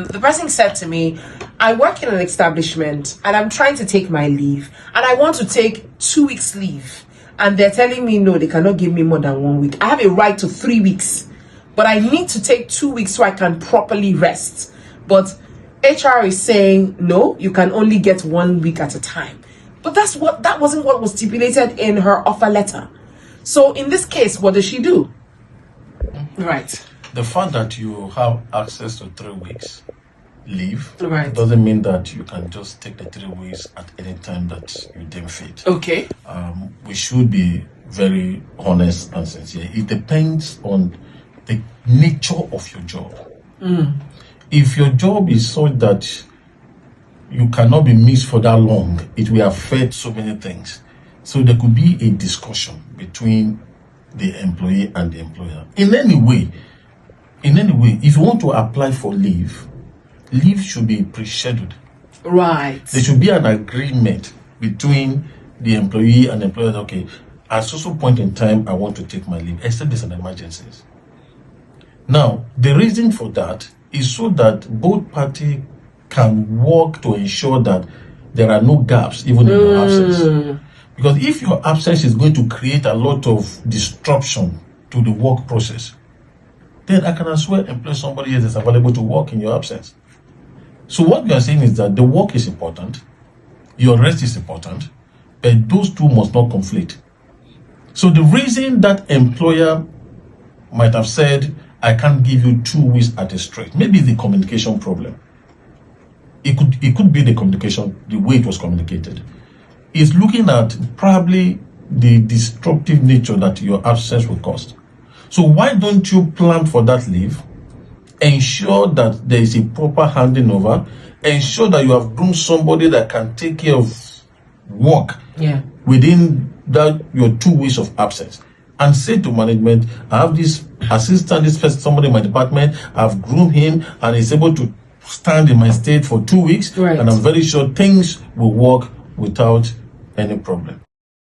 the person said to me, I work in an establishment and I'm trying to take my leave and I want to take 2 weeks leave. And they're telling me, no, they cannot give me more than 1 week. I have a right to 3 weeks, but I need to take 2 weeks so I can properly rest. But HR is saying, no, you can only get 1 week at a time. But that wasn't what was stipulated in her offer letter. So in this case, what does she do? Right. The fact that you have access to 3 weeks leave doesn't mean that you can just take the 3 weeks at any time that you deem fit. Okay. We should be very honest and sincere. It depends on the nature of your job. If your job is such that you cannot be missed for that long, it will affect so many things. So there could be a discussion between the employee and the employer. In any way, if you want to apply for leave should be pre-scheduled. Right. There should be an agreement between the employee and the employer. Okay, at so point in time, I want to take my leave, except there's an emergency. Now, the reason for that is so that both parties can work to ensure that there are no gaps even in your absence. Because if your absence is going to create a lot of disruption to the work process, then I can as well employ somebody else that's available to work in your absence. So what we are saying is that the work is important, your rest is important, but those two must not conflict. So the reason that employer might have said, I can't give you 2 weeks at a stretch, maybe the communication problem. It could be the communication, the way it was communicated. Is looking at probably the disruptive nature that your absence will cause. So why don't you plan for that leave? Ensure that there is a proper handing over. Ensure that you have groomed somebody that can take care of work within that your 2 weeks of absence. And say to management, I have this assistant, this person, somebody in my department, I've groomed him and he's able to stand in my state for 2 weeks. Right. And I'm very sure things will work without any problem.